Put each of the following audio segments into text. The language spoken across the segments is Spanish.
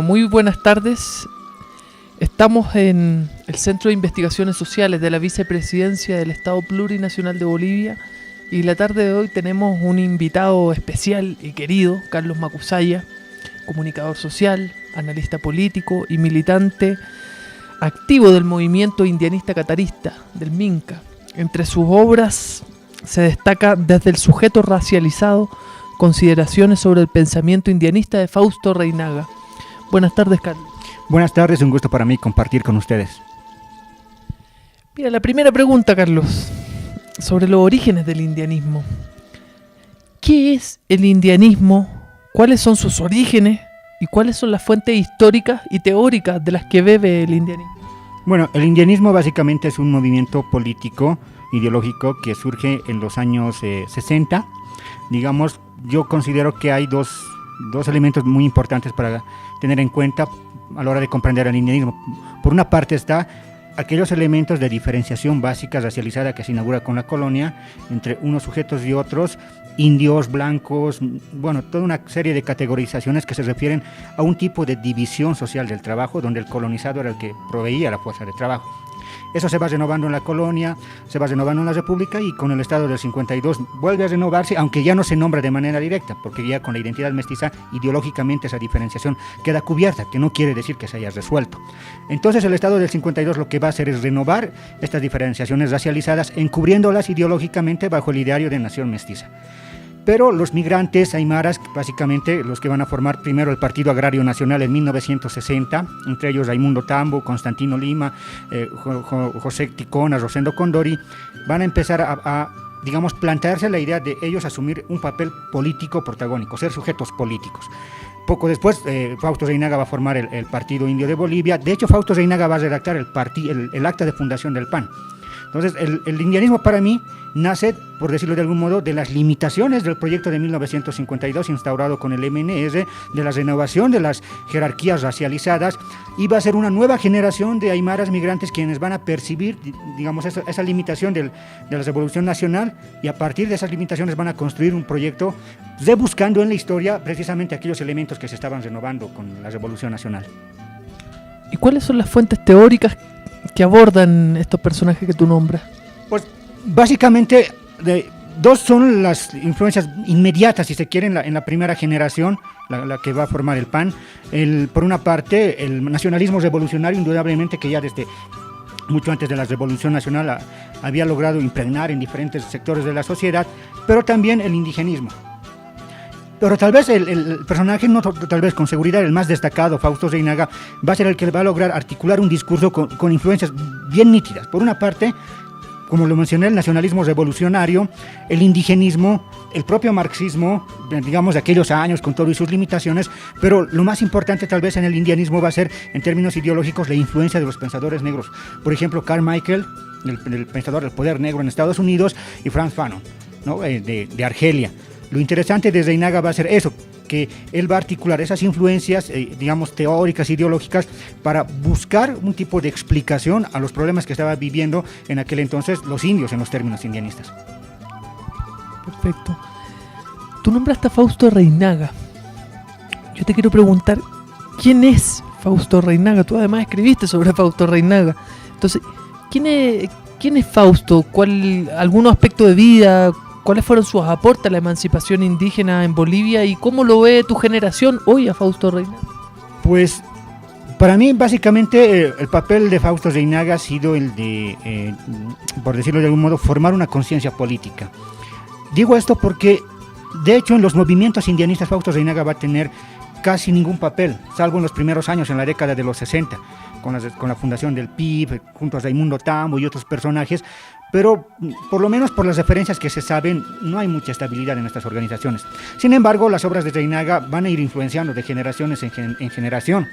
Muy buenas tardes. Estamos en el Centro de Investigaciones Sociales de la Vicepresidencia del Estado Plurinacional de Bolivia y la tarde de hoy tenemos un invitado especial y querido, Carlos Macusaya, comunicador social, analista político y militante activo del movimiento indianista catarista, del Minca. Entre sus obras se destaca Desde el sujeto racializado, consideraciones sobre el pensamiento indianista de Fausto Reynaga. Buenas tardes, Carlos. Buenas tardes, un gusto para mí compartir con ustedes. Mira, la primera pregunta, Carlos, sobre los orígenes del indianismo. ¿Qué es el indianismo? ¿Cuáles son sus orígenes? ¿Y cuáles son las fuentes históricas y teóricas de las que bebe el indianismo? Bueno, el indianismo básicamente es un movimiento político, ideológico que surge en los años 60. Digamos, yo considero que hay dos elementos muy importantes para tener en cuenta a la hora de comprender el indianismo. Por una parte está aquellos elementos de diferenciación básica racializada que se inaugura con la colonia entre unos sujetos y otros, indios, blancos, bueno, toda una serie de categorizaciones que se refieren a un tipo de división social del trabajo donde el colonizado era el que proveía la fuerza de trabajo. Eso se va renovando en la colonia, se va renovando en la República y con el Estado del 52 vuelve a renovarse, aunque ya no se nombra de manera directa, porque ya con la identidad mestiza ideológicamente esa diferenciación queda cubierta, que no quiere decir que se haya resuelto. Entonces el Estado del 52 lo que va a hacer es renovar estas diferenciaciones racializadas, encubriéndolas ideológicamente bajo el ideario de nación mestiza. Pero los migrantes aymaras, básicamente los que van a formar primero el Partido Agrario Nacional en 1960, entre ellos Raimundo Tambo, Constantino Lima, José Ticona, Rosendo Condori, van a empezar a digamos, plantearse la idea de ellos asumir un papel político protagónico, ser sujetos políticos. Poco después, Fausto Reynaga va a formar el Partido Indio de Bolivia. De hecho, Fausto Reynaga va a redactar el acta de fundación del PAN. Entonces, el indianismo para mí nace, por decirlo de algún modo, de las limitaciones del proyecto de 1952 instaurado con el MNR, de la renovación de las jerarquías racializadas, y va a ser una nueva generación de aymaras migrantes quienes van a percibir, digamos, esa limitación de la Revolución Nacional, y a partir de esas limitaciones van a construir un proyecto rebuscando en la historia precisamente aquellos elementos que se estaban renovando con la Revolución Nacional. ¿Y cuáles son las fuentes teóricas que abordan estos personajes que tú nombras? Pues básicamente dos son las influencias inmediatas, si se quiere, en la primera generación, la que va a formar el PAN. Por una parte, el nacionalismo revolucionario, indudablemente que ya desde mucho antes de la Revolución Nacional había logrado impregnar en diferentes sectores de la sociedad, pero también el indigenismo. Pero tal vez el personaje, no tal vez con seguridad el más destacado, Fausto Reynaga, va a ser el que va a lograr articular un discurso con influencias bien nítidas. Por una parte, como lo mencioné, el nacionalismo revolucionario, el indigenismo, el propio marxismo, digamos de aquellos años con todo y sus limitaciones, pero lo más importante tal vez en el indianismo va a ser, en términos ideológicos, la influencia de los pensadores negros. Por ejemplo, Carmichael, el pensador del poder negro en Estados Unidos, y Frantz Fanon, ¿no? de Argelia. Lo interesante de Reynaga va a ser eso, que él va a articular esas influencias, digamos, teóricas, ideológicas, para buscar un tipo de explicación a los problemas que estaba viviendo en aquel entonces los indios en los términos indianistas. Perfecto. Tú nombraste a Fausto Reynaga. Yo te quiero preguntar, ¿quién es Fausto Reynaga? Tú además escribiste sobre Fausto Reynaga. Entonces, ¿quién es Fausto? ¿Algún aspecto de vida? ¿Cuáles fueron sus aportes a la emancipación indígena en Bolivia y cómo lo ve tu generación hoy a Fausto Reynaga? Pues para mí básicamente el papel de Fausto Reynaga ha sido el de, por decirlo de algún modo, formar una conciencia política. Digo esto porque de hecho en los movimientos indianistas Fausto Reynaga va a tener casi ningún papel, salvo en los primeros años, en la década de los 60, con la fundación del PIB, junto a Raimundo Tambo y otros personajes, pero por lo menos por las referencias que se saben, no hay mucha estabilidad en estas organizaciones. Sin embargo, las obras de Reynaga van a ir influenciando de generaciones en generación.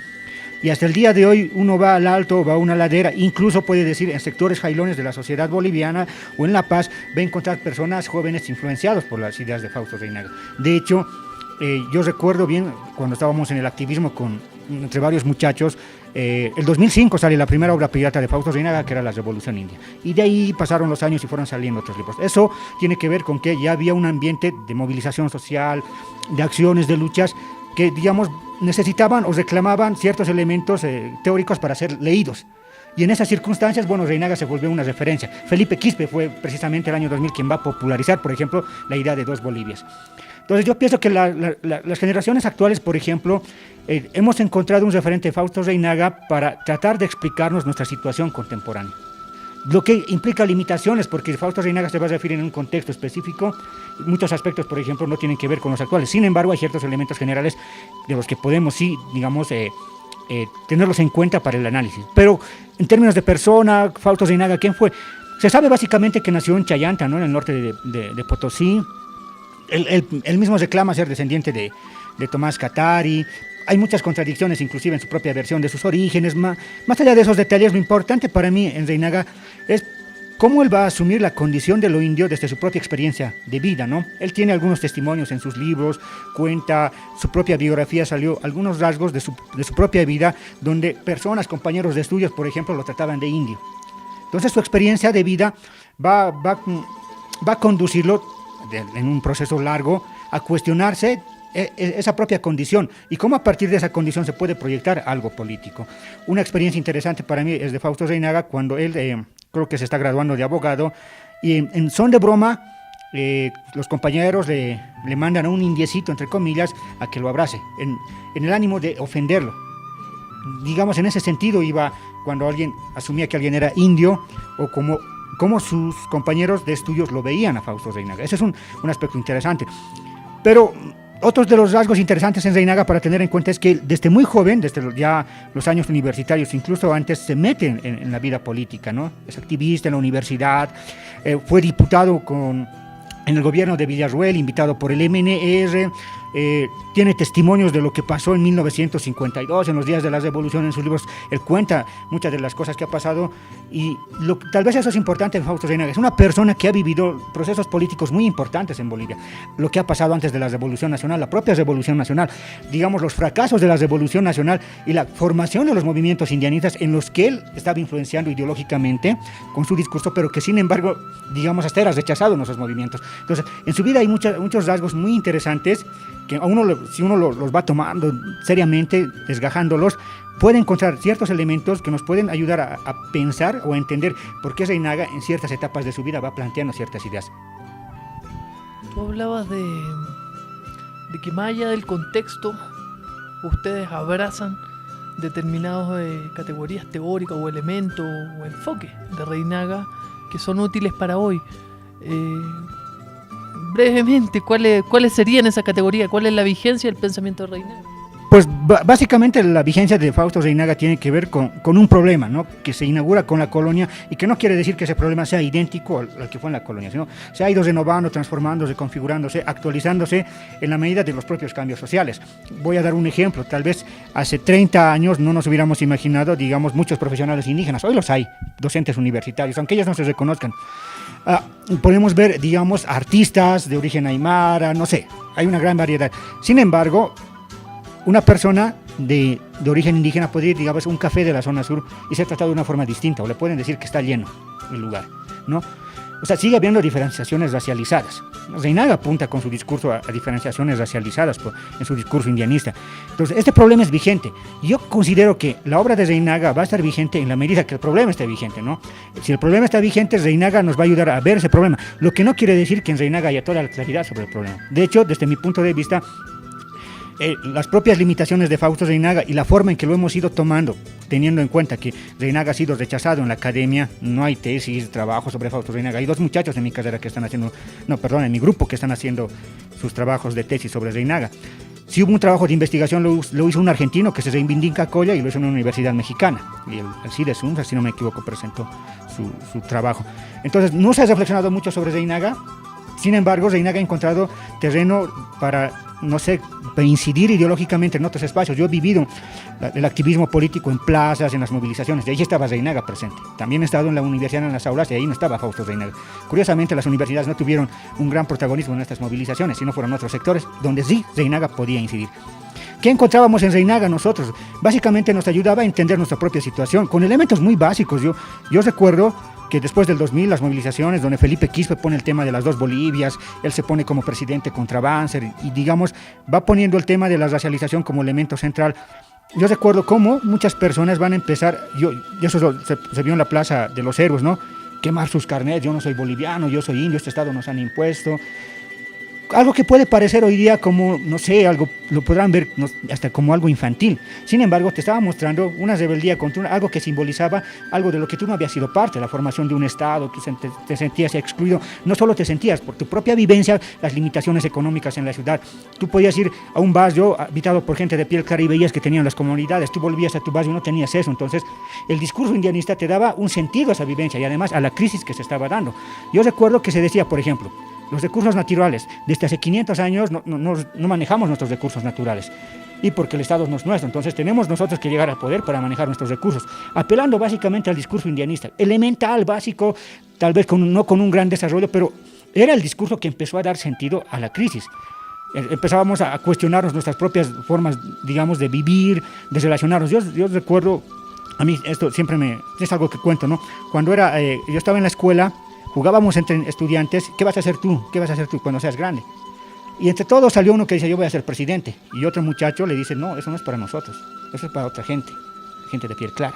Y hasta el día de hoy uno va al alto, va a una ladera, incluso puede decir en sectores jailones de la sociedad boliviana o en La Paz, va a encontrar personas jóvenes influenciados por las ideas de Fausto Reynaga. De hecho, yo recuerdo bien cuando estábamos en el activismo entre varios muchachos, el 2005 sale la primera obra pirata de Fausto Reynaga, que era La Revolución India, y de ahí pasaron los años y fueron saliendo otros libros. Eso tiene que ver con que ya había un ambiente de movilización social, de acciones, de luchas, que digamos necesitaban o reclamaban ciertos elementos teóricos para ser leídos. Y en esas circunstancias, bueno, Reinaga se volvió una referencia. Felipe Quispe fue precisamente el año 2000 quien va a popularizar, por ejemplo, la idea de dos Bolivias. Entonces yo pienso que las generaciones actuales, por ejemplo, hemos encontrado un referente, Fausto Reinaga, para tratar de explicarnos nuestra situación contemporánea. Lo que implica limitaciones, porque Fausto Reinaga se va a referir en un contexto específico. Muchos aspectos, por ejemplo, no tienen que ver con los actuales. Sin embargo, hay ciertos elementos generales de los que podemos, sí, digamos, tenerlos en cuenta para el análisis. Pero en términos de persona, Fausto Reinaga, ¿quién fue? Se sabe básicamente que nació en Chayanta, ¿no?, en el norte de Potosí. Él mismo reclama ser descendiente de Tomás Catari. Hay muchas contradicciones, inclusive en su propia versión de sus orígenes. Más allá de esos detalles, lo importante para mí en Reinaga es cómo él va a asumir la condición de lo indio desde su propia experiencia de vida, ¿no? Él tiene algunos testimonios en sus libros, cuenta su propia biografía, salió algunos rasgos de su propia vida, donde personas, compañeros de estudios, por ejemplo, lo trataban de indio. Entonces su experiencia de vida va a conducirlo en un proceso largo a cuestionarse esa propia condición y cómo a partir de esa condición se puede proyectar algo político. Una experiencia interesante para mí es de Fausto Reinaga cuando él creo que se está graduando de abogado y en son de broma los compañeros le mandan a un indiecito, entre comillas, a que lo abrace en el ánimo de ofenderlo. Digamos, en ese sentido iba cuando alguien asumía que alguien era indio o como sus compañeros de estudios lo veían a Fausto Reinaga. Ese es un aspecto interesante. Pero otros de los rasgos interesantes en Reinaga para tener en cuenta es que desde muy joven, desde ya los años universitarios, incluso antes, se mete en la vida política, ¿no? Es activista en la universidad, fue diputado en el gobierno de Villarruel, invitado por el MNR, tiene testimonios de lo que pasó en 1952, en los días de la Revolución. En sus libros él cuenta muchas de las cosas que ha pasado y tal vez eso es importante en Fausto Reinaga. Es una persona que ha vivido procesos políticos muy importantes en Bolivia, lo que ha pasado antes de la Revolución Nacional, la propia Revolución Nacional, digamos los fracasos de la Revolución Nacional y la formación de los movimientos indianistas en los que él estaba influenciando ideológicamente con su discurso, pero que sin embargo, digamos, hasta era rechazado en esos movimientos. Entonces, en su vida hay muchos rasgos muy interesantes que si uno los va tomando seriamente, desgajándolos, puede encontrar ciertos elementos que nos pueden ayudar a pensar o a entender por qué Reinaga en ciertas etapas de su vida va planteando ciertas ideas. Tú hablabas de que más allá del contexto, ustedes abrazan determinadas categorías teóricas o elementos o enfoques de Reinaga que son útiles para hoy. Brevemente, ¿cuáles serían esas categorías? ¿Cuál es la vigencia del pensamiento de Reinaga? Pues básicamente la vigencia de Fausto Reinaga tiene que ver con un problema, ¿no?, que se inaugura con la colonia y que no quiere decir que ese problema sea idéntico al que fue en la colonia, sino se ha ido renovando, transformándose, configurándose, actualizándose en la medida de los propios cambios sociales. Voy a dar un ejemplo. Tal vez hace 30 años no nos hubiéramos imaginado, digamos, muchos profesionales indígenas. Hoy los hay, docentes universitarios, aunque ellos no se reconozcan. Podemos ver, digamos, artistas de origen aymara, no sé, hay una gran variedad. Sin embargo, una persona de origen indígena puede ir, digamos, a un café de la zona sur y ser tratado de una forma distinta, o le pueden decir que está lleno el lugar, ¿no? O sea, sigue habiendo diferenciaciones racializadas. Reinaga apunta con su discurso a diferenciaciones racializadas en su discurso indianista. Entonces, este problema es vigente. Yo considero que la obra de Reinaga va a estar vigente en la medida que el problema esté vigente, ¿no? Si el problema está vigente, Reinaga nos va a ayudar a ver ese problema. Lo que no quiere decir que en Reinaga haya toda la claridad sobre el problema. De hecho, desde mi punto de vista, las propias limitaciones de Fausto Reinaga y la forma en que lo hemos ido tomando, teniendo en cuenta que Reinaga ha sido rechazado en la academia, no hay tesis, trabajo sobre Fausto Reinaga. Hay dos muchachos en mi carrera que están haciendo, en mi grupo que están haciendo sus trabajos de tesis sobre Reinaga. Sí hubo un trabajo de investigación, lo hizo un argentino que se reivindica Colla y lo hizo en una universidad mexicana. Y el CIDES, si no me equivoco, presentó su trabajo. Entonces, no se ha reflexionado mucho sobre Reinaga. Sin embargo, Reinaga ha encontrado terreno para, no sé, para incidir ideológicamente en otros espacios. Yo he vivido el activismo político en plazas, en las movilizaciones, de ahí estaba Reinaga presente. También he estado en la universidad, en las aulas, y ahí no estaba Fausto Reinaga. Curiosamente, las universidades no tuvieron un gran protagonismo en estas movilizaciones, sino fueron otros sectores donde sí Reinaga podía incidir. ¿Qué encontrábamos en Reinaga nosotros? Básicamente nos ayudaba a entender nuestra propia situación, con elementos muy básicos. Yo recuerdo que después del 2000, las movilizaciones, donde Felipe Quispe pone el tema de las dos Bolivias, él se pone como presidente contra Banzer y digamos, va poniendo el tema de la racialización como elemento central. Yo recuerdo cómo muchas personas van a empezar, y eso se vio en la Plaza de los Héroes, ¿no? Quemar sus carnets, yo no soy boliviano, yo soy indio, este estado nos han impuesto. Algo que puede parecer hoy día como, no sé, algo, lo podrán ver hasta como algo infantil. Sin embargo, te estaba mostrando una rebeldía contra algo que simbolizaba algo de lo que tú no habías sido parte, la formación de un Estado, tú te sentías excluido. No solo te sentías, por tu propia vivencia, las limitaciones económicas en la ciudad. Tú podías ir a un barrio habitado por gente de piel clara y veías que tenían las comunidades. Tú volvías a tu barrio y no tenías eso. Entonces, el discurso indianista te daba un sentido a esa vivencia y además a la crisis que se estaba dando. Yo recuerdo que se decía, por ejemplo, los recursos naturales, desde hace 500 años no manejamos nuestros recursos naturales y porque el Estado no es nuestro, entonces tenemos nosotros que llegar al poder para manejar nuestros recursos, apelando básicamente al discurso indianista, elemental, básico, tal vez no con un gran desarrollo, pero era el discurso que empezó a dar sentido a la crisis. Empezábamos a cuestionarnos nuestras propias formas, digamos, de vivir, de relacionarnos. Yo recuerdo, a mí esto siempre es algo que cuento, ¿no? Cuando yo estaba en la escuela, jugábamos entre estudiantes, ¿qué vas a hacer tú? ¿Qué vas a hacer tú cuando seas grande? Y entre todos salió uno que dice, yo voy a ser presidente. Y otro muchacho le dice, no, eso no es para nosotros, eso es para otra gente, gente de piel clara.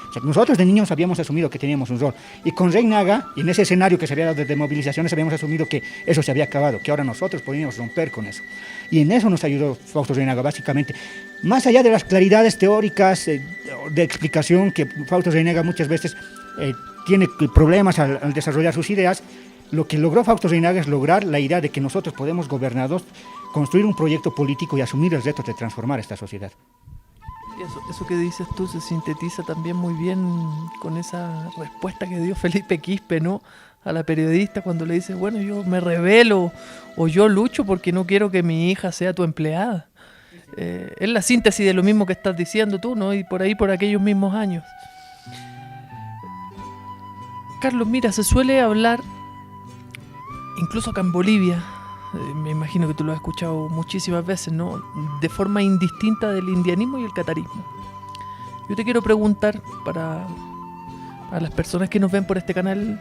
O sea, nosotros de niños habíamos asumido que teníamos un rol. Y con Reinaga, y en ese escenario que se había dado de movilizaciones, habíamos asumido que eso se había acabado, que ahora nosotros podíamos romper con eso. Y en eso nos ayudó Fausto Reinaga, básicamente. Más allá de las claridades teóricas de explicación que Fausto Reinaga muchas veces tiene problemas al desarrollar sus ideas, lo que logró Fausto Reinaga es lograr la idea de que nosotros podemos gobernarnos, construir un proyecto político y asumir el reto de transformar esta sociedad. Eso que dices tú se sintetiza también muy bien con esa respuesta que dio Felipe Quispe, ¿no?, a la periodista cuando le dice, bueno, yo me rebelo o yo lucho porque no quiero que mi hija sea tu empleada. Es la síntesis de lo mismo que estás diciendo tú, ¿no? Y por ahí, por aquellos mismos años. Carlos, mira, se suele hablar, incluso acá en Bolivia, me imagino que tú lo has escuchado muchísimas veces, ¿no?, de forma indistinta del indianismo y el catarismo. Yo te quiero preguntar, para las personas que nos ven por este canal,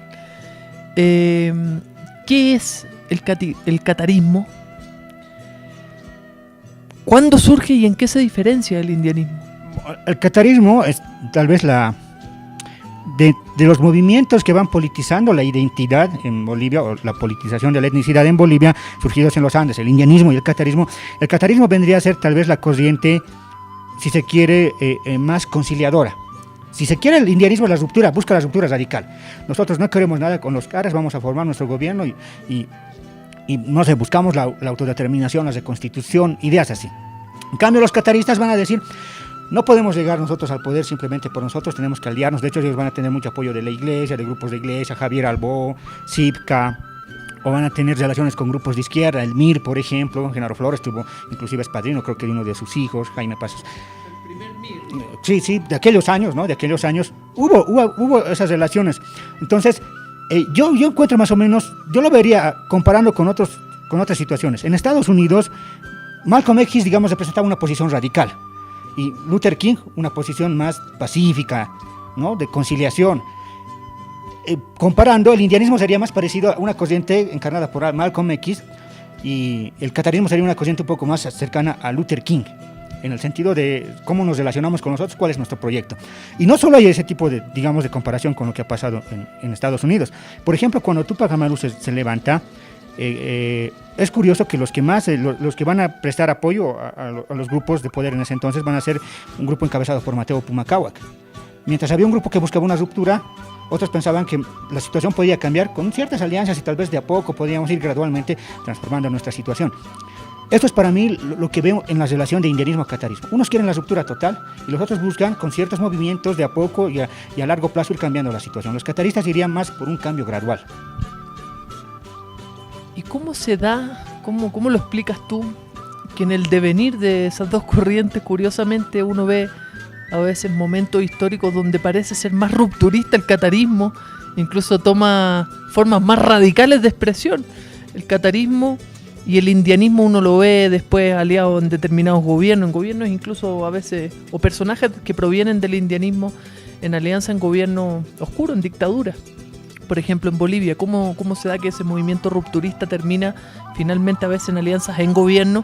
¿qué es el catarismo? ¿Cuándo surge y en qué se diferencia del indianismo? El catarismo es tal vez de los movimientos que van politizando la identidad en Bolivia, o la politización de la etnicidad en Bolivia, surgidos en los Andes, el indianismo y el catarismo. El catarismo vendría a ser tal vez la corriente, si se quiere, más conciliadora. Si se quiere, el indianismo es la ruptura, busca la ruptura radical. Nosotros no queremos nada con los caras, vamos a formar nuestro gobierno y no sé, buscamos la autodeterminación, la reconstitución, ideas así. En cambio, los cataristas van a decir, no podemos llegar nosotros al poder simplemente por nosotros, tenemos que aliarnos. De hecho, ellos van a tener mucho apoyo de la iglesia, de grupos de iglesia, Javier Albó, Sipka, o van a tener relaciones con grupos de izquierda, el MIR, por ejemplo. Genaro Flores tuvo, inclusive es padrino, creo que de uno de sus hijos, Jaime Pasos. El primer MIR. Sí, de aquellos años, ¿no? De aquellos años hubo esas relaciones. Entonces, yo encuentro más o menos, yo lo vería comparando con otras situaciones. En Estados Unidos, Malcolm X, digamos, representaba una posición radical. Y Luther King, una posición más pacífica, ¿no?, de conciliación. Comparando, el indianismo sería más parecido a una corriente encarnada por Malcolm X y el catarismo sería una corriente un poco más cercana a Luther King, en el sentido de cómo nos relacionamos con nosotros, cuál es nuestro proyecto. Y no solo hay ese tipo de, digamos, de comparación con lo que ha pasado en Estados Unidos. Por ejemplo, cuando Tupac Amaru se levanta, es curioso que los que van a prestar apoyo a los grupos de poder en ese entonces van a ser un grupo encabezado por Mateo Pumacáhuac. Mientras había un grupo que buscaba una ruptura, otros pensaban que la situación podía cambiar con ciertas alianzas y tal vez de a poco podíamos ir gradualmente transformando nuestra situación. Esto es para mí lo que veo en la relación de indianismo-catarismo. Unos quieren la ruptura total y los otros buscan con ciertos movimientos de a poco y a largo plazo ir cambiando la situación. Los cataristas irían más por un cambio gradual. ¿Y cómo se da, cómo lo explicas tú, que en el devenir de esas dos corrientes, curiosamente, uno ve a veces momentos históricos donde parece ser más rupturista el catarismo, incluso toma formas más radicales de expresión? El catarismo y el indianismo uno lo ve después aliado en determinados gobiernos, en gobiernos incluso a veces, o personajes que provienen del indianismo en alianza en gobierno oscuro, en dictadura. por ejemplo, en Bolivia? ¿Cómo se da que ese movimiento rupturista termina finalmente a veces en alianzas en gobierno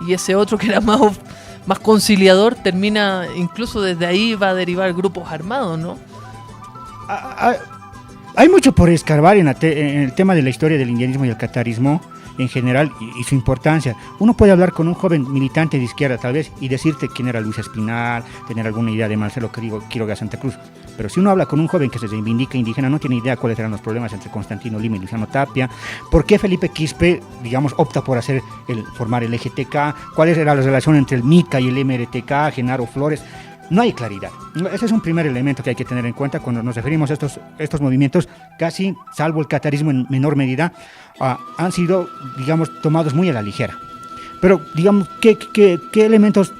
y ese otro que era más conciliador termina, incluso desde ahí va a derivar grupos armados, ¿no? Hay mucho por escarbar en el tema de la historia del indianismo y el catarismo en general y su importancia. Uno puede hablar con un joven militante de izquierda tal vez y decirte quién era Luis Espinal, tener alguna idea de Marcelo Quiroga Santa Cruz, pero si uno habla con un joven que se reivindica indígena no tiene idea cuáles eran los problemas entre Constantino Lima y Luciano Tapia, por qué Felipe Quispe, digamos, opta por formar el EGTK, cuál era la relación entre el MICA y el MRTK, Genaro Flores. No hay claridad. Ese es un primer elemento que hay que tener en cuenta cuando nos referimos a estos movimientos, casi, salvo el catarismo en menor medida, han sido, digamos, tomados muy a la ligera. Pero, digamos, ¿qué elementos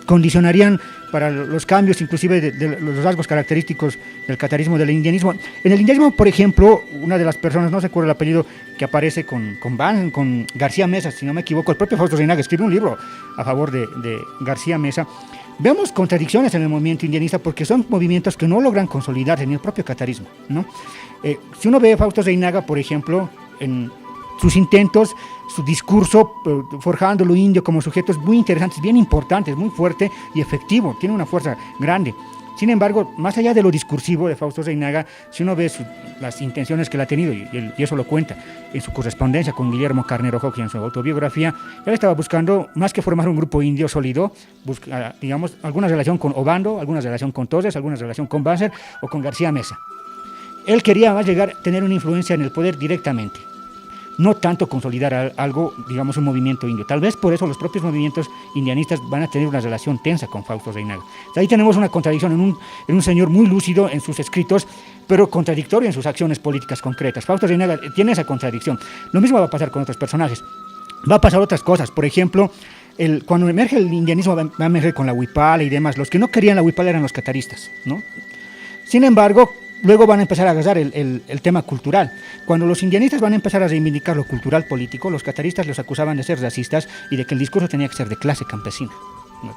condicionarían para los cambios, inclusive de los rasgos característicos del catarismo, del indianismo? En el indianismo, por ejemplo, una de las personas, no recuerdo el apellido, que aparece con García Mesa, si no me equivoco, el propio Fausto Reinaga escribe un libro a favor de García Mesa. Vemos contradicciones en el movimiento indianista porque son movimientos que no logran consolidarse en el propio catarismo, ¿no? Si uno ve a Fausto Reinaga, por ejemplo, en sus intentos, su discurso, forjando lo indio como sujetos muy interesantes, bien importantes, muy fuerte y efectivo, tiene una fuerza grande. Sin embargo, más allá de lo discursivo de Fausto Reinaga, si uno ve las intenciones que él ha tenido, y eso lo cuenta en su correspondencia con Guillermo Carnero Hoxha en su autobiografía, él estaba buscando, más que formar un grupo indio sólido, digamos, alguna relación con Obando, alguna relación con Torres, alguna relación con Banzer o con García Mesa. Él quería más tener una influencia en el poder directamente, no tanto consolidar algo, digamos, un movimiento indio. Tal vez por eso los propios movimientos indianistas van a tener una relación tensa con Fausto Reinaga. Ahí tenemos una contradicción en un señor muy lúcido en sus escritos, pero contradictorio en sus acciones políticas concretas. Fausto Reinaga tiene esa contradicción. Lo mismo va a pasar con otros personajes. Va a pasar otras cosas. Por ejemplo, cuando emerge el indianismo, va a emerger con la huipala y demás. Los que no querían la huipala eran los cataristas, ¿no? Sin embargo, luego van a empezar a agarrar el tema cultural. Cuando los indianistas van a empezar a reivindicar lo cultural político, los cataristas los acusaban de ser racistas y de que el discurso tenía que ser de clase campesina.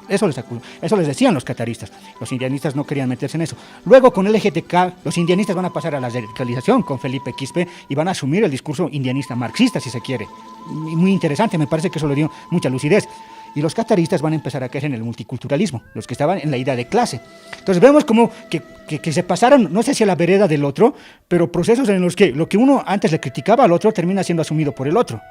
Eso les decían los cataristas. Los indianistas no querían meterse en eso. Luego, con el EGTK, los indianistas van a pasar a la radicalización con Felipe Quispe y van a asumir el discurso indianista marxista, si se quiere. Muy interesante, me parece que eso le dio mucha lucidez. Y los cataristas van a empezar a caer en el multiculturalismo, los que estaban en la idea de clase. Entonces vemos como que se pasaron, no sé si a la vereda del otro, pero procesos en los que lo que uno antes le criticaba al otro termina siendo asumido por el otro.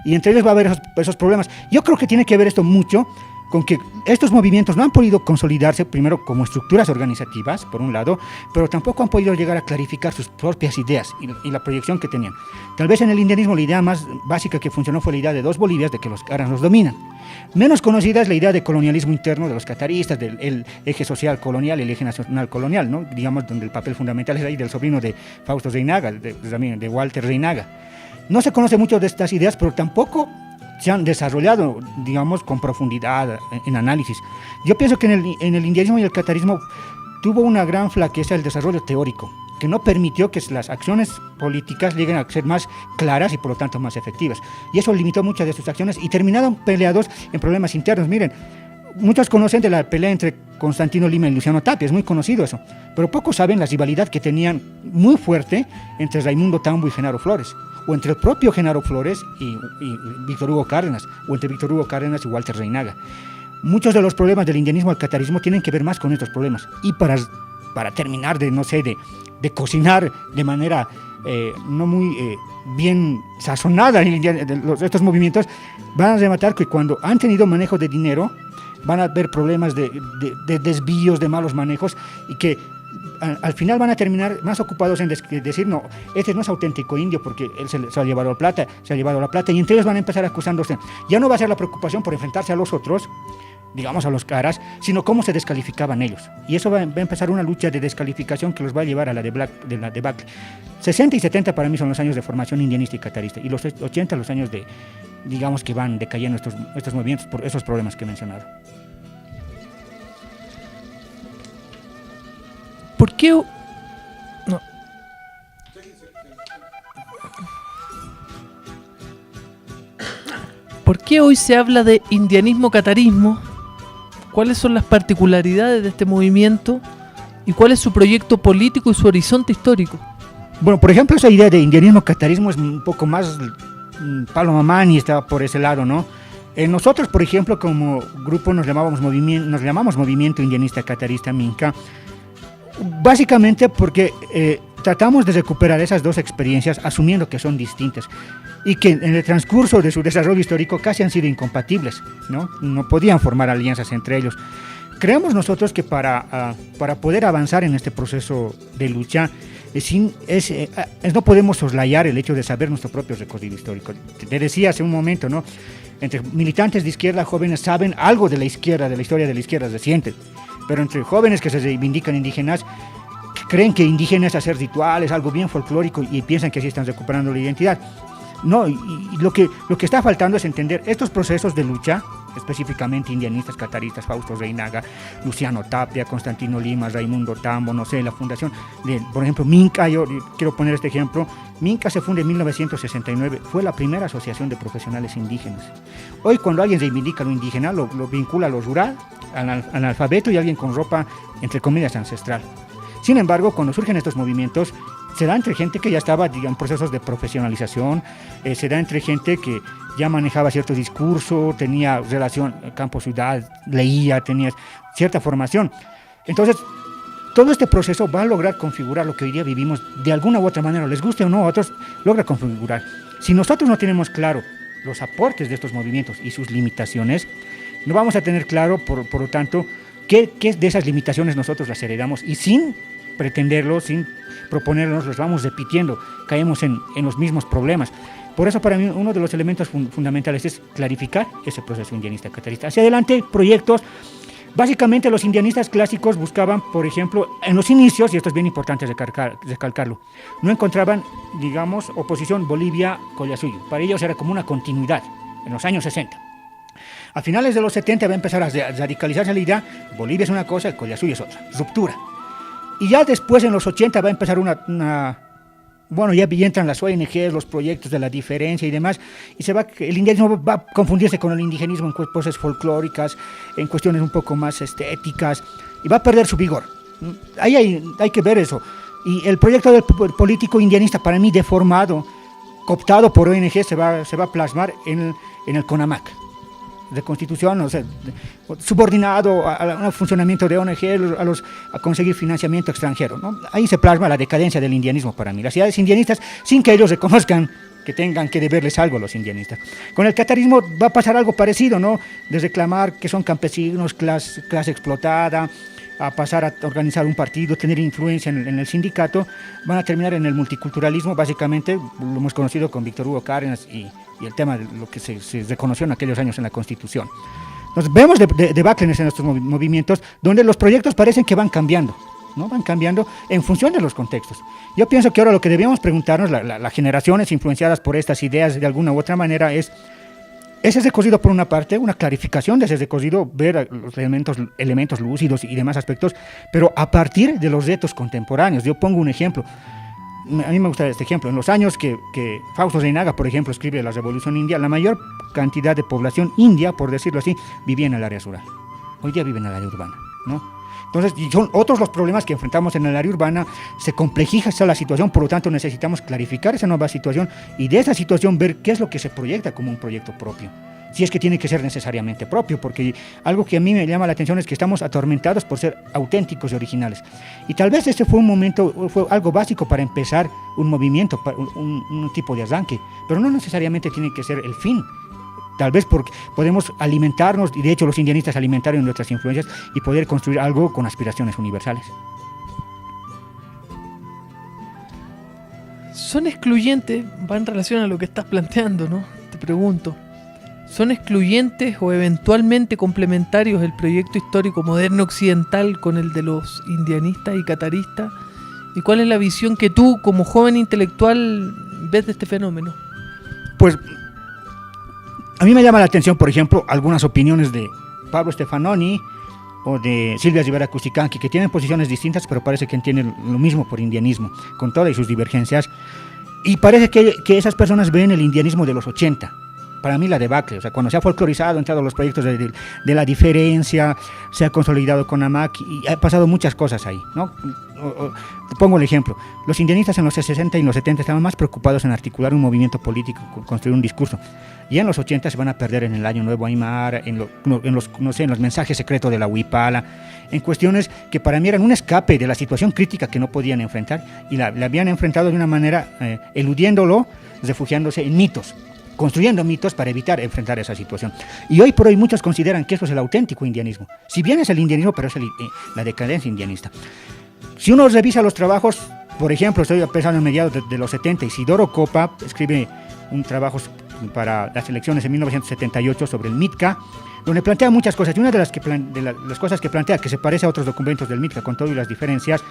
Y entre ellos va a haber esos problemas. Yo creo que tiene que ver esto mucho con que estos movimientos no han podido consolidarse, primero como estructuras organizativas, por un lado, pero tampoco han podido llegar a clarificar sus propias ideas y la proyección que tenían. Tal vez en el indianismo la idea más básica que funcionó fue la idea de dos Bolivias, de que los caras nos dominan. Menos conocida es la idea de colonialismo interno de los cataristas, del eje social colonial, el eje nacional colonial, ¿no? Digamos, donde el papel fundamental es ahí del sobrino de Fausto Reinaga, de Walter Reinaga. No se conoce mucho de estas ideas, pero tampoco se han desarrollado, digamos, con profundidad en análisis. Yo pienso que en el indianismo y el catarismo tuvo una gran flaqueza el desarrollo teórico, que no permitió que las acciones políticas lleguen a ser más claras y por lo tanto más efectivas. Y eso limitó muchas de sus acciones y terminaron peleados en problemas internos. Miren, muchos conocen de la pelea entre Constantino Lima y Luciano Tapia, es muy conocido eso, pero pocos saben la rivalidad que tenían muy fuerte entre Raimundo Tambo y Genaro Flores, o entre el propio Genaro Flores y Víctor Hugo Cárdenas, o entre Víctor Hugo Cárdenas y Walter Reinaga. Muchos de los problemas del indianismo al catarismo tienen que ver más con estos problemas. Y para terminar de cocinar de manera no muy bien sazonada estos movimientos, van a rematar que cuando han tenido manejo de dinero, van a haber problemas de desvíos, de malos manejos, y que al final van a terminar más ocupados en decir, no, este no es auténtico indio porque él se ha llevado la plata, y entre ellos van a empezar acusándose. Ya no va a ser la preocupación por enfrentarse a los otros, digamos a los caras, sino cómo se descalificaban ellos. Y eso va a empezar una lucha de descalificación que los va a llevar a la debacle. 60 y 70 para mí son los años de formación indianista y catarista, y los 80 los años digamos que van decayendo estos movimientos por esos problemas que he mencionado. ¿Por qué? No. ¿Por qué hoy se habla de indianismo-catarismo? ¿Cuáles son las particularidades de este movimiento? ¿Y cuál es su proyecto político y su horizonte histórico? Bueno, por ejemplo, esa idea de indianismo catarismo es un poco más Pablo Mamani está por ese lado, ¿no? Nosotros, por ejemplo, como grupo nos llamamos Movimiento Indianista Catarista Minca, básicamente porque tratamos de recuperar esas dos experiencias asumiendo que son distintas y que en el transcurso de su desarrollo histórico casi han sido incompatibles, ¿no? No podían formar alianzas entre ellos. Creemos nosotros que para poder avanzar en este proceso de lucha, no podemos soslayar el hecho de saber nuestro propio recorrido histórico. Te decía hace un momento, ¿no? Entre militantes de izquierda, jóvenes saben algo de la izquierda, de la historia de la izquierda reciente, pero entre jóvenes que se reivindican indígenas, creen que indígena es hacer rituales, algo bien folclórico, y piensan que así están recuperando la identidad. No, y lo que está faltando es entender estos procesos de lucha, específicamente indianistas, cataristas, Fausto Reinaga, Luciano Tapia, Constantino Lima, Raimundo Tambo, no sé, la fundación de, por ejemplo, Minca. Yo quiero poner este ejemplo. Minca se funda en 1969, fue la primera asociación de profesionales indígenas. Hoy, cuando alguien reivindica lo indígena, lo vincula a lo rural, al alfabeto y alguien con ropa, entre comillas, ancestral. Sin embargo, cuando surgen estos movimientos, se da entre gente que ya estaba en procesos de profesionalización, se da entre gente que ya manejaba cierto discurso, tenía relación campo-ciudad, leía, tenía cierta formación. Entonces, todo este proceso va a lograr configurar lo que hoy día vivimos de alguna u otra manera, les guste o no a otros, logra configurar. Si nosotros no tenemos claro los aportes de estos movimientos y sus limitaciones, no vamos a tener claro, por lo tanto, qué de esas limitaciones nosotros las heredamos, y sin pretenderlo, sin proponernos, los vamos repitiendo, caemos en los mismos problemas. Por eso, para mí, uno de los elementos fundamentales es clarificar ese proceso indianista catarista. Hacia adelante, proyectos. Básicamente, los indianistas clásicos buscaban, por ejemplo, en los inicios, y esto es bien importante recalcarlo, no encontraban, digamos, oposición Bolivia-Collasuyo. Para ellos era como una continuidad, en los años 60. A finales de los 70 va a empezar a radicalizarse la idea, Bolivia es una cosa, el Collasuyo es otra, ruptura. Y ya después, en los 80, va a empezar bueno, ya entran las ONGs, los proyectos de la diferencia y demás, y el indianismo va a confundirse con el indigenismo en cosas folclóricas, en cuestiones un poco más estéticas, y va a perder su vigor. Ahí hay que ver eso. Y el proyecto del político indianista, para mí, deformado, cooptado por ONG, se va a plasmar en el CONAMAC, de constitución, o sea, subordinado al funcionamiento de ONG, a conseguir financiamiento extranjero, ¿no? Ahí se plasma la decadencia del indianismo para mí. Las ciudades indianistas, sin que ellos reconozcan que tengan que deberles algo a los indianistas. Con el catarismo va a pasar algo parecido, ¿no? De reclamar que son campesinos, clase explotada, a pasar a organizar un partido, tener influencia en el sindicato, van a terminar en el multiculturalismo. Básicamente lo hemos conocido con Víctor Hugo Cárdenas y el tema de lo que se reconoció en aquellos años en la Constitución. Nos vemos debacles en estos movimientos donde los proyectos parecen que van cambiando, ¿no? Van cambiando en función de los contextos. Yo pienso que ahora lo que debemos preguntarnos, las generaciones influenciadas por estas ideas de alguna u otra manera, es ese recorrido, por una parte, una clarificación de ese recorrido, ver los elementos lúcidos y demás aspectos, pero a partir de los retos contemporáneos. Yo pongo un ejemplo. A mí me gusta este ejemplo. En los años que Fausto Reinaga, por ejemplo, escribe La Revolución India, la mayor cantidad de población india, por decirlo así, vivía en el área rural. Hoy día vive en el área urbana, ¿no? Entonces, son otros los problemas que enfrentamos en el área urbana, se complejiza la situación, por lo tanto necesitamos clarificar esa nueva situación y de esa situación ver qué es lo que se proyecta como un proyecto propio. Si es que tiene que ser necesariamente propio, porque algo que a mí me llama la atención es que estamos atormentados por ser auténticos y originales. Y tal vez este fue algo básico para empezar un movimiento, un tipo de arranque, pero no necesariamente tiene que ser el fin. Tal vez porque podemos alimentarnos, y de hecho los indianistas alimentaron de otras influencias, y poder construir algo con aspiraciones universales. ¿Son excluyentes? Va en relación a lo que estás planteando, ¿no? Te pregunto. ¿Son excluyentes o eventualmente complementarios el proyecto histórico moderno occidental con el de los indianistas y cataristas? ¿Y cuál es la visión que tú, como joven intelectual, ves de este fenómeno? Pues a mí me llama la atención, por ejemplo, algunas opiniones de Pablo Stefanoni o de Silvia Rivera Cusicanqui, que tienen posiciones distintas, pero parece que entienden lo mismo por indianismo, con todas sus divergencias. Y parece que esas personas ven el indianismo de los 80. para mí la debacle, o sea, cuando se ha folclorizado, entrado los proyectos de la diferencia, se ha consolidado con AMAC y ha pasado muchas cosas ahí, ¿no? Te pongo el ejemplo, los indianistas en los 60 y en los 70 estaban más preocupados en articular un movimiento político, construir un discurso, y en los 80 se van a perder en el Año Nuevo Aymara, en los mensajes secretos de la Huipala, en cuestiones que para mí eran un escape de la situación crítica que no podían enfrentar, y la habían enfrentado de una manera eludiéndolo, refugiándose en mitos, construyendo mitos para evitar enfrentar esa situación. Y hoy por hoy muchos consideran que eso es el auténtico indianismo, si bien es el indianismo, pero es la decadencia indianista. Si uno revisa los trabajos, por ejemplo, estoy pensando en mediados de los 70, Isidoro Copa escribe un trabajo para las elecciones en 1978 sobre el MITCA, donde plantea muchas cosas, y una de las cosas que plantea, que se parece a otros documentos del MITCA con todas las diferencias,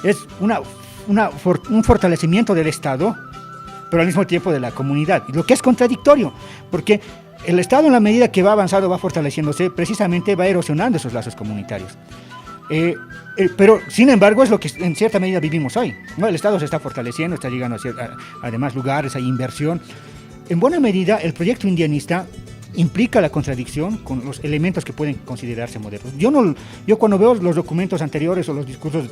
es un fortalecimiento del Estado, pero al mismo tiempo de la comunidad, lo que es contradictorio, porque el Estado, en la medida que va avanzando, va fortaleciéndose, precisamente va erosionando esos lazos comunitarios. Pero sin embargo es lo que en cierta medida vivimos hoy, ¿no? El Estado se está fortaleciendo, está llegando a demás lugares, hay inversión. En buena medida el proyecto indianista implica la contradicción con los elementos que pueden considerarse modernos. Yo cuando veo los documentos anteriores o los discursos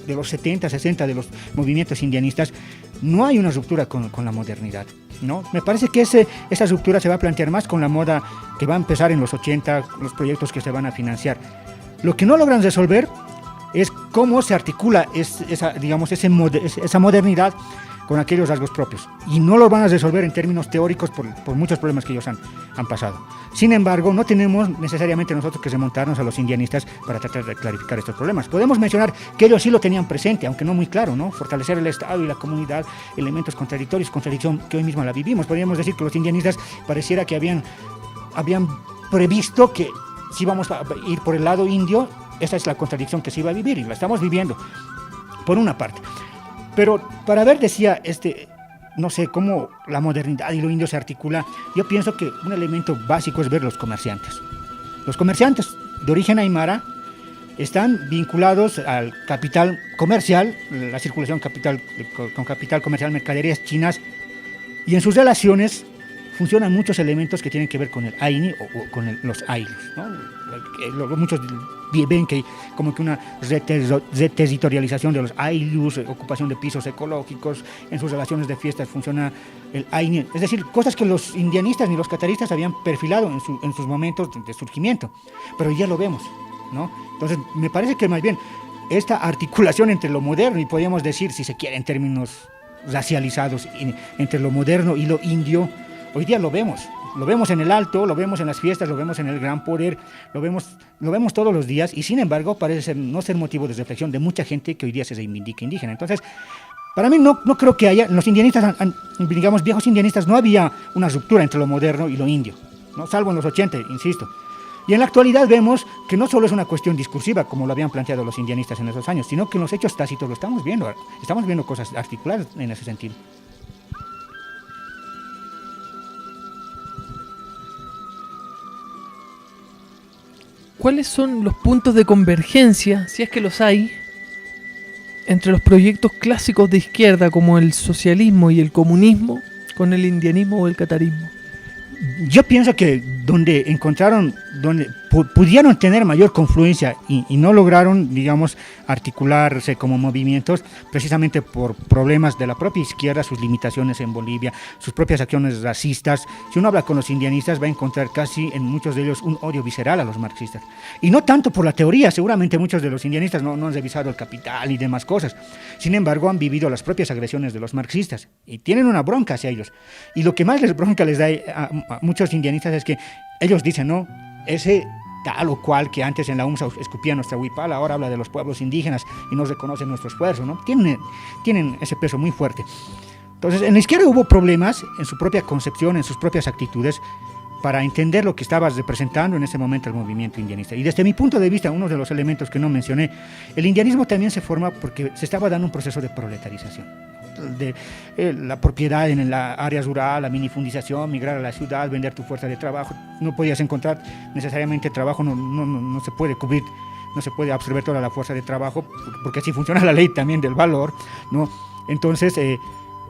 de los 70, 60 de los movimientos indianistas, no hay una ruptura con la modernidad, ¿no? Me parece que esa ruptura se va a plantear más con la moda que va a empezar en los 80, los proyectos que se van a financiar. Lo que no logran resolver es cómo se articula esa modernidad con aquellos rasgos propios. Y no lo van a resolver en términos teóricos por muchos problemas que ellos han pasado. Sin embargo, no tenemos necesariamente nosotros que remontarnos a los indianistas para tratar de clarificar estos problemas. Podemos mencionar que ellos sí lo tenían presente, aunque no muy claro, ¿no? Fortalecer el Estado y la comunidad, elementos contradictorios, contradicción que hoy mismo la vivimos. Podríamos decir que los indianistas pareciera que habían previsto que si vamos a ir por el lado indio, esa es la contradicción que se iba a vivir y la estamos viviendo, por una parte. Pero para ver, decía, no sé, cómo la modernidad y lo indio se articula, yo pienso que un elemento básico es ver los comerciantes. Los comerciantes de origen aymara están vinculados al capital comercial, la circulación con capital comercial, mercaderías chinas, y en sus relaciones funcionan muchos elementos que tienen que ver con el Aini o con los Ailus, ¿no? Muchos ven que hay como que una reterritorialización de los Ailus, ocupación de pisos ecológicos, en sus relaciones de fiestas funciona el Aini, es decir, cosas que los indianistas ni los cataristas habían perfilado en sus momentos de surgimiento, pero ya lo vemos, ¿no? Entonces me parece que más bien esta articulación entre lo moderno y podríamos decir, si se quiere en términos racializados, entre lo moderno y lo indio, hoy día lo vemos en el Alto, lo vemos en las fiestas, lo vemos en el Gran Poder, lo vemos todos los días, y sin embargo parece no ser motivo de reflexión de mucha gente que hoy día se reivindica indígena. Entonces, para mí no creo que haya, los indianistas, digamos viejos indianistas, no había una ruptura entre lo moderno y lo indio, ¿no? Salvo en los 80, insisto. Y en la actualidad vemos que no solo es una cuestión discursiva, como lo habían planteado los indianistas en esos años, sino que en los hechos tácitos lo estamos viendo cosas articuladas en ese sentido. ¿Cuáles son los puntos de convergencia, si es que los hay, entre los proyectos clásicos de izquierda como el socialismo y el comunismo con el indianismo o el catarismo? Yo pienso que donde pudieron tener mayor confluencia y no lograron, digamos, articularse como movimientos, precisamente por problemas de la propia izquierda, sus limitaciones en Bolivia, sus propias acciones racistas. Si uno habla con los indianistas va a encontrar casi en muchos de ellos un odio visceral a los marxistas. Y no tanto por la teoría, seguramente muchos de los indianistas no han revisado el Capital y demás cosas. Sin embargo, han vivido las propias agresiones de los marxistas y tienen una bronca hacia ellos. Y lo que más bronca les da a muchos indianistas es que ellos dicen, no, ese tal o cual que antes en la UMSA escupía nuestra huipala, ahora habla de los pueblos indígenas y no reconoce nuestro esfuerzo, ¿no? Tienen ese peso muy fuerte. Entonces, en la izquierda hubo problemas en su propia concepción, en sus propias actitudes, para entender lo que estaba representando en ese momento el movimiento indianista. Y desde mi punto de vista, uno de los elementos que no mencioné, el indianismo también se forma porque se estaba dando un proceso de proletarización. De la propiedad en la área rural, la minifundización, migrar a la ciudad, vender tu fuerza de trabajo. No podías encontrar necesariamente trabajo, no se puede cubrir, no se puede absorber toda la fuerza de trabajo, porque así funciona la ley también del valor, ¿no? Entonces,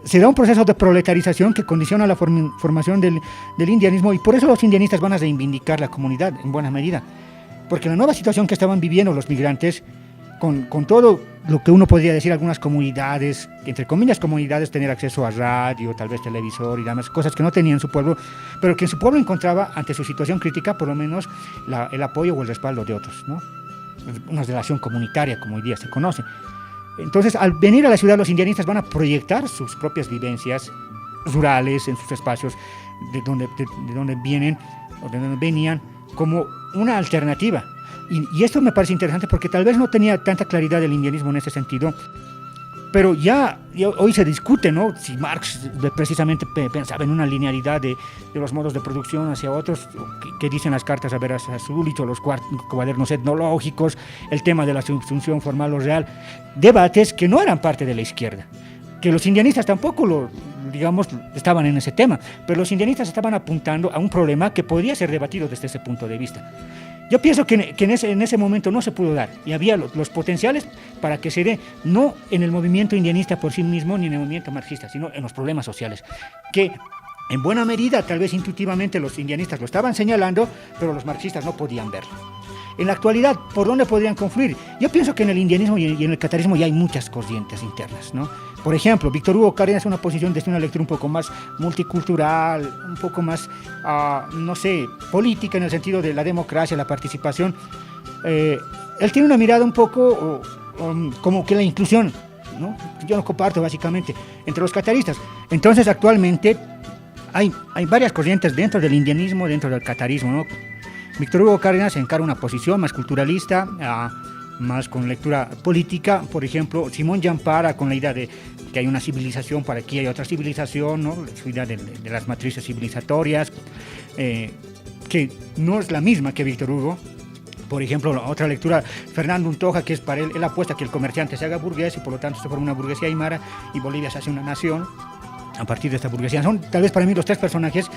se da un proceso de proletarización que condiciona la formación del indianismo, y por eso los indianistas van a reivindicar la comunidad en buena medida, porque la nueva situación que estaban viviendo los migrantes, con todo lo que uno podría decir, algunas comunidades, entre comillas comunidades, tener acceso a radio, tal vez televisor y demás, cosas que no tenía en su pueblo, pero que en su pueblo encontraba, ante su situación crítica, por lo menos el apoyo o el respaldo de otros, ¿no? Una relación comunitaria, como hoy día se conoce. Entonces, al venir a la ciudad, los indianistas van a proyectar sus propias vivencias rurales en sus espacios de donde vienen o de donde venían, como una alternativa. Y esto me parece interesante porque tal vez no tenía tanta claridad el indianismo en ese sentido, pero ya hoy se discute, ¿no? Si Marx precisamente pensaba en una linealidad de los modos de producción hacia otros, que dicen las cartas a Veras Azulito, los cuadernos etnológicos, el tema de la subsunción formal o real, debates que no eran parte de la izquierda, que los indianistas tampoco estaban en ese tema, pero los indianistas estaban apuntando a un problema que podría ser debatido desde ese punto de vista. Yo pienso que en ese momento no se pudo dar, y había los potenciales para que se dé, no en el movimiento indianista por sí mismo, ni en el movimiento marxista, sino en los problemas sociales, que en buena medida, tal vez intuitivamente, los indianistas lo estaban señalando, pero los marxistas no podían verlo. En la actualidad, ¿por dónde podrían confluir? Yo pienso que en el indianismo y en el catarismo ya hay muchas corrientes internas, ¿no? Por ejemplo, Víctor Hugo Cárdenas es una posición desde una lectura un poco más multicultural, un poco más, política, en el sentido de la democracia, la participación. Él tiene una mirada un poco como que la inclusión, ¿no? Yo no comparto básicamente entre los cataristas. Entonces, actualmente hay varias corrientes dentro del indianismo, dentro del catarismo, ¿no? Víctor Hugo Cárdenas encara una posición más culturalista, más con lectura política. Por ejemplo, Simón Yampara con la idea de que hay una civilización, para aquí hay otra civilización, ¿no? Su idea de las matrices civilizatorias, que no es la misma que Víctor Hugo. Por ejemplo, otra lectura, Fernando Untoja, que es para él apuesta que el comerciante se haga burgués y por lo tanto se forma una burguesía aymara y Bolivia se hace una nación a partir de esta burguesía. Son tal vez para mí los tres personajes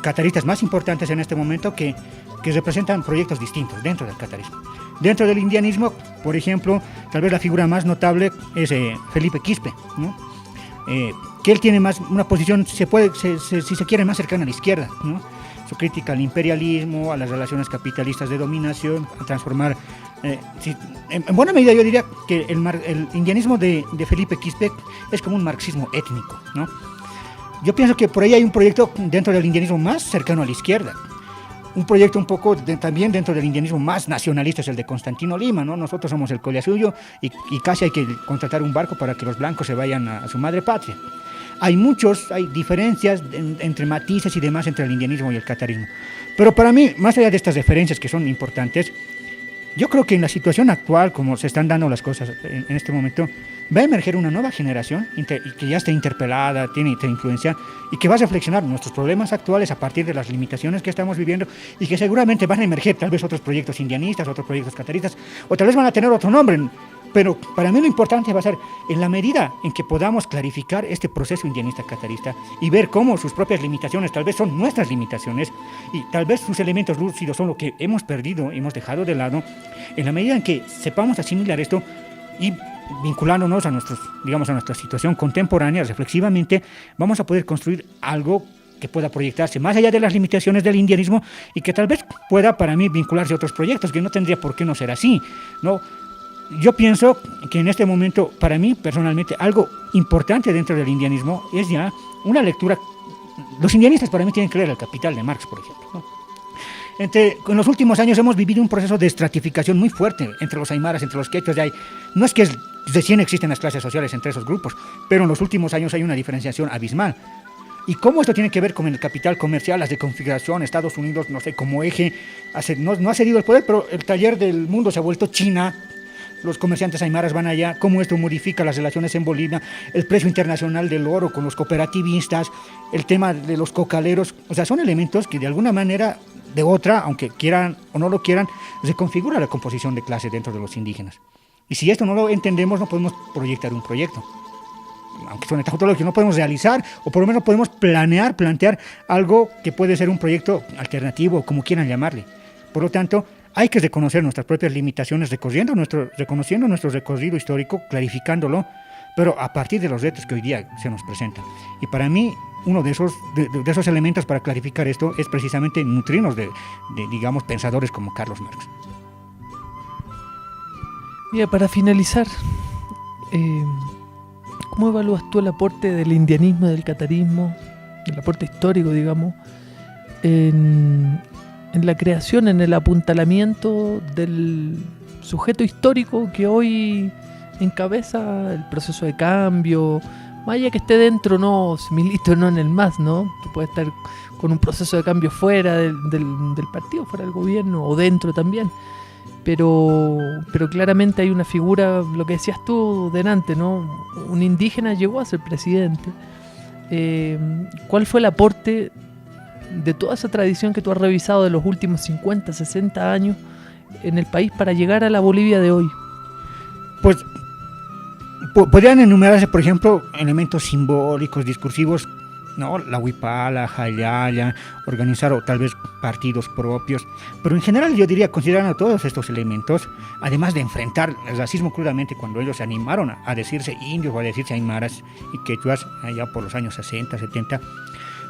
cataristas más importantes en este momento que representan proyectos distintos dentro del catarismo. Dentro del indianismo, por ejemplo, tal vez la figura más notable es Felipe Quispe, ¿no? Que él tiene más una posición, si se quiere, más cercana a la izquierda, ¿no? Su crítica al imperialismo, a las relaciones capitalistas de dominación, a transformar... en buena medida yo diría que el indianismo de Felipe Quispe es como un marxismo étnico, ¿no? Yo pienso que por ahí hay un proyecto dentro del indianismo más cercano a la izquierda. Un proyecto un poco también dentro del indianismo más nacionalista es el de Constantino Lima, ¿no? Nosotros somos el Collasuyo y casi hay que contratar un barco para que los blancos se vayan a su madre patria. Hay diferencias entre matices y demás entre el indianismo y el catarismo. Pero para mí, más allá de estas diferencias que son importantes, yo creo que en la situación actual, como se están dando las cosas en este momento, va a emerger una nueva generación que ya está interpelada, tiene influencia y que va a reflexionar nuestros problemas actuales a partir de las limitaciones que estamos viviendo y que seguramente van a emerger tal vez otros proyectos indianistas, otros proyectos cataristas, o tal vez van a tener otro nombre. Pero para mí lo importante va a ser en la medida en que podamos clarificar este proceso indianista catarista y ver cómo sus propias limitaciones tal vez son nuestras limitaciones y tal vez sus elementos lúcidos son lo que hemos perdido, hemos dejado de lado. En la medida en que sepamos asimilar esto y vinculándonos a nuestra situación contemporánea reflexivamente, vamos a poder construir algo que pueda proyectarse más allá de las limitaciones del indianismo y que tal vez pueda para mí vincularse a otros proyectos, que no tendría por qué no ser así, ¿no? Yo pienso que en este momento, para mí personalmente, algo importante dentro del indianismo es ya una lectura. Los indianistas para mí tienen que leer El Capital de Marx, por ejemplo, ¿no? En los últimos años hemos vivido un proceso de estratificación muy fuerte entre los aymaras, entre los quechuas. No es que recién existen las clases sociales entre esos grupos, pero en los últimos años hay una diferenciación abismal. ¿Y cómo esto tiene que ver con el capital comercial, las de configuración, Estados Unidos, no sé, como eje? No ha cedido el poder, pero el taller del mundo se ha vuelto China. Los comerciantes aymaras van allá, cómo esto modifica las relaciones en Bolivia, el precio internacional del oro con los cooperativistas, el tema de los cocaleros. O sea, son elementos que de alguna manera, de otra, aunque quieran o no lo quieran, se configura la composición de clase dentro de los indígenas. Y si esto no lo entendemos, no podemos proyectar un proyecto. Aunque suene tautológico, no podemos realizar, o por lo menos podemos plantear algo que puede ser un proyecto alternativo, como quieran llamarle. Por lo tanto, hay que reconocer nuestras propias limitaciones, reconociendo nuestro recorrido histórico, clarificándolo, pero a partir de los retos que hoy día se nos presentan. Y para mí, uno de esos elementos para clarificar esto es precisamente nutrirnos de digamos, pensadores como Carlos Marx. Mira, para finalizar, ¿cómo evalúas tú el aporte del indianismo y del catarismo, el aporte histórico, digamos, en la creación, en el apuntalamiento del sujeto histórico que hoy encabeza el proceso de cambio, más allá que esté dentro, no, si milito no en el MAS, ¿no? Tú puedes estar con un proceso de cambio fuera del partido, fuera del gobierno, o dentro también, pero claramente hay una figura, lo que decías tú delante, ¿no? Un indígena llegó a ser presidente. ¿Cuál fue el aporte de toda esa tradición que tú has revisado de los últimos 50, 60 años en el país para llegar a la Bolivia de hoy? Pues podrían enumerarse, por ejemplo, elementos simbólicos, discursivos, ¿no? La huipala, jayaya, organizar o tal vez partidos propios, pero en general yo diría, considerando todos estos elementos, además de enfrentar el racismo crudamente cuando ellos se animaron a decirse indios o a decirse aymaras y quechuas allá por los años 60, 70,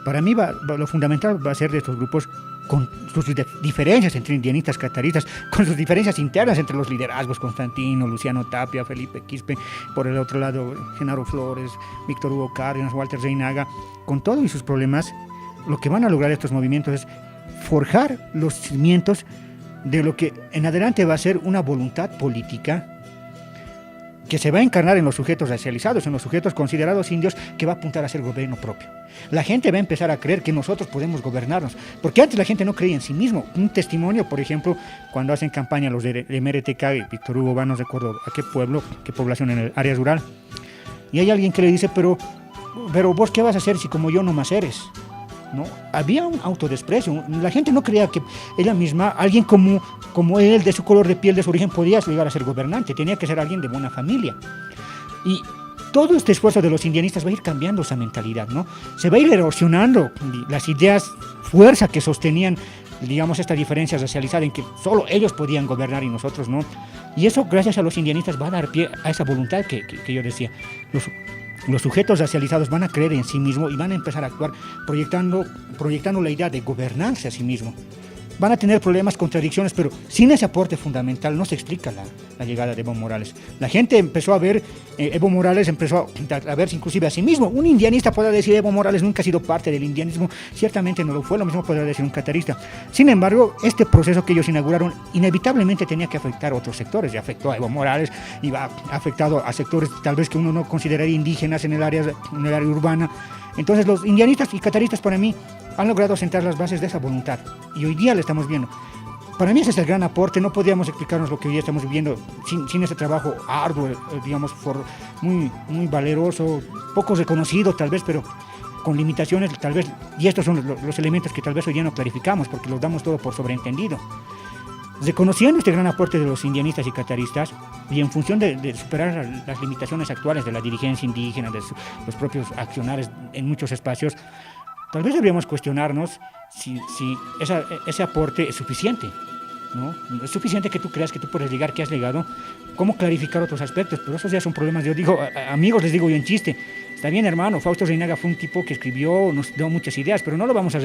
para mí lo fundamental va a ser de estos grupos, con sus diferencias entre indianistas, cataristas, con sus diferencias internas entre los liderazgos, Constantino, Luciano Tapia, Felipe Quispe, por el otro lado, Genaro Flores, Víctor Hugo Cárdenas, Walter Reinaga, con todos sus problemas, lo que van a lograr estos movimientos es forjar los cimientos de lo que en adelante va a ser una voluntad política que se va a encarnar en los sujetos racializados, en los sujetos considerados indios, que va a apuntar a ser gobierno propio. La gente va a empezar a creer que nosotros podemos gobernarnos, porque antes la gente no creía en sí mismo. Un testimonio, por ejemplo, cuando hacen campaña los de MRTK, Víctor Hugo va, no recuerdo a qué pueblo, qué población en el área rural, y hay alguien que le dice, pero vos qué vas a hacer si como yo no más eres, ¿no? Había un autodesprecio, la gente no creía que ella misma, alguien como él, de su color de piel, de su origen, podía llegar a ser gobernante, tenía que ser alguien de buena familia. Y todo este esfuerzo de los indianistas va a ir cambiando esa mentalidad, ¿no? Se va a ir erosionando las ideas, fuerza que sostenían, digamos, esta diferencia racializada en que solo ellos podían gobernar y nosotros no. Y eso, gracias a los indianistas, va a dar pie a esa voluntad que yo decía. Los sujetos racializados van a creer en sí mismos y van a empezar a actuar proyectando la idea de gobernarse a sí mismo. Van a tener problemas, contradicciones, pero sin ese aporte fundamental no se explica la llegada de Evo Morales. La gente empezó a ver, Evo Morales empezó a verse inclusive a sí mismo. Un indianista podrá decir, Evo Morales nunca ha sido parte del indianismo, ciertamente no lo fue, lo mismo podrá decir un catarista. Sin embargo, este proceso que ellos inauguraron inevitablemente tenía que afectar a otros sectores, y afectó a Evo Morales, y ha afectado a sectores tal vez que uno no consideraría indígenas en el área urbana. Entonces los indianistas y cataristas para mí han logrado sentar las bases de esa voluntad y hoy día lo estamos viendo. Para mí ese es el gran aporte, no podríamos explicarnos lo que hoy día estamos viviendo sin ese trabajo arduo, digamos, muy valeroso, poco reconocido tal vez, pero con limitaciones tal vez, y estos son los elementos que tal vez hoy día no clarificamos porque los damos todo por sobreentendido. Reconociendo este gran aporte de los indianistas y cataristas y en función de superar las limitaciones actuales de la dirigencia indígena, de los propios accionarios en muchos espacios, tal vez deberíamos cuestionarnos si ese aporte es suficiente, ¿no? Es suficiente que tú creas que tú puedes llegar, que has legado, cómo clarificar otros aspectos, pero esos ya son problemas. Yo digo, amigos, les digo yo en chiste, está bien, hermano, Fausto Reinaga fue un tipo que escribió, nos dio muchas ideas, pero no lo vamos a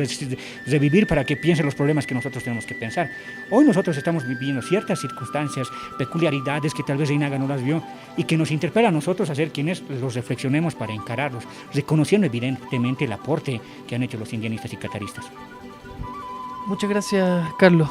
revivir para que piense los problemas que nosotros tenemos que pensar. Hoy nosotros estamos viviendo ciertas circunstancias, peculiaridades que tal vez Reinaga no las vio y que nos interpela a nosotros a ser quienes los reflexionemos para encararlos, reconociendo evidentemente el aporte que han hecho los indianistas y cataristas. Muchas gracias, Carlos.